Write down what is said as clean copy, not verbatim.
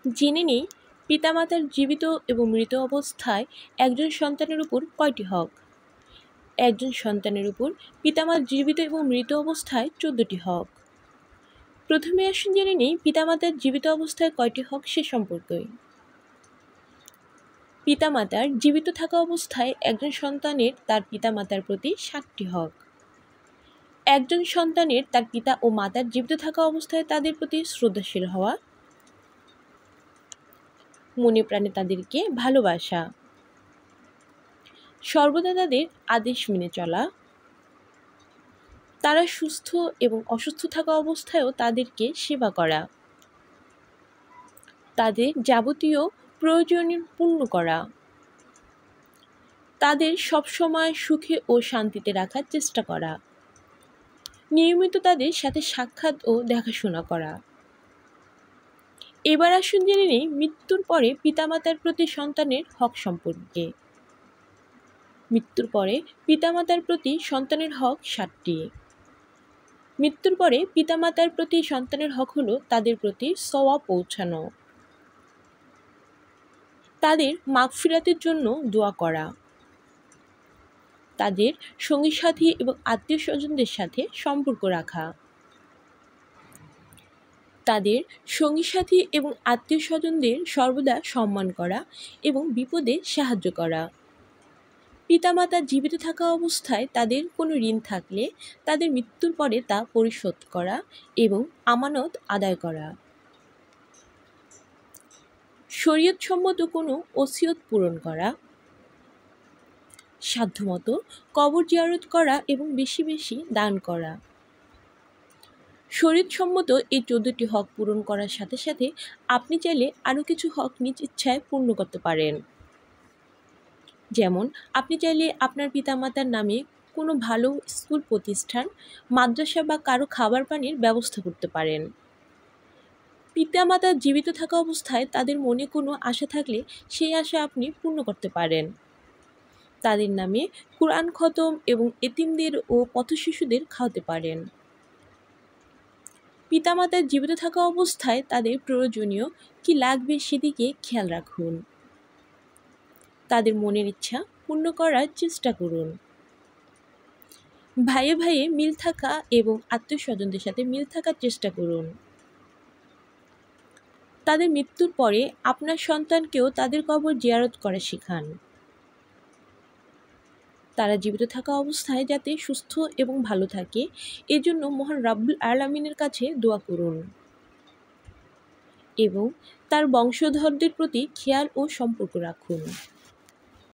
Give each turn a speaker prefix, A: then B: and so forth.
A: জেনে নেই পিতামাতার জীবিত এবং মৃত অবস্থায় একজন সন্তানের উপর কয়টি হক। একজন সন্তানের উপর পিতামাতার জীবিত এবং মৃত অবস্থায় 14টি হক। প্রথমে আসুন জেনে নেই পিতামাতার জীবিত অবস্থায় কয়টি হক সে সম্পর্কে। পিতামাতার জীবিত থাকা অবস্থায় একজন সন্তানের তার পিতামাতার প্রতি 7টি হক। একজন সন্তানের তার পিতা ও মাতার জীবিত থাকা অবস্থায় তাদের প্রতি শ্রদ্ধাশীল হওয়া, মনে প্রাণে তাদেরকে ভালোবাসা, সর্বদা তাদের আদেশ মেনে চলা, তারা সুস্থ এবং অসুস্থ থাকা অবস্থায়ও তাদেরকে সেবা করা, তাদের যাবতীয় প্রয়োজনীয় পূর্ণ করা, তাদের সবসময় সুখে ও শান্তিতে রাখার চেষ্টা করা, নিয়মিত তাদের সাথে সাক্ষাৎ ও দেখাশোনা করা। এবার আসুন জেনে নেই মৃত্যুর পরে পিতামাতার প্রতি সন্তানের হক সম্পর্কে। মৃত্যুর পরে পিতামাতার প্রতি সন্তানের হক 7টি। মৃত্যুর পরে পিতামাতার প্রতি সন্তানের হক হলো তাদের প্রতি সওয়াব পৌঁছানো, তাদের মাগফিরাতের জন্য দোয়া করা, তাদের সঙ্গী সাথী এবং আত্মীয় স্বজনদের সাথে সম্পর্ক রাখা, তাদের সঙ্গী সাথী এবং আত্মীয় স্বজনদের সর্বদা সম্মান করা এবং বিপদে সাহায্য করা। পিতামাতা জীবিত থাকা অবস্থায় তাদের কোনো ঋণ থাকলে তাদের মৃত্যুর পরে তা পরিশোধ করা এবং আমানত আদায় করা। শরীয়তসম্মত কোনো ওসিয়ত পূরণ করা, সাধ্যমতো কবর জিয়ারত করা এবং বেশি বেশি দান করা। শরীয়তসম্মত এই 14টি হক পূরণ করার সাথে সাথে আপনি চাইলে আরও কিছু হক নিজ ইচ্ছায় পূর্ণ করতে পারেন। যেমন আপনি চাইলে আপনার পিতামাতার নামে কোনো ভালো স্কুল প্রতিষ্ঠান, মাদ্রাসা বা কারো খাবার পানির ব্যবস্থা করতে পারেন। পিতামাতা জীবিত থাকা অবস্থায় তাদের মনে কোনো আশা থাকলে সেই আশা আপনি পূর্ণ করতে পারেন। তাদের নামে কুরআন খতম এবং এতিমদের ও পথশিশুদের খাওয়াতে পারেন। পিতামাতার জীবিত থাকা অবস্থায় তাদের প্রয়োজনীয় কি লাগবে সেদিকে খেয়াল রাখুন। তাদের মনের ইচ্ছা পূর্ণ করার চেষ্টা করুন। ভাইয়ে ভাইয়ে মিল থাকা এবং আত্মীয় স্বজনদের সাথে মিল থাকার চেষ্টা করুন। তাদের মৃত্যুর পরে আপনার সন্তানকেও তাদের কবর জিয়ারত করা শেখান। তারা জীবিত থাকা অবস্থায় যাতে সুস্থ এবং ভালো থাকে এজন্য মহান রাব্বুল আলামিনের কাছে দোয়া করুন এবং তার বংশধরদের প্রতি খেয়াল ও সম্পর্ক রাখুন।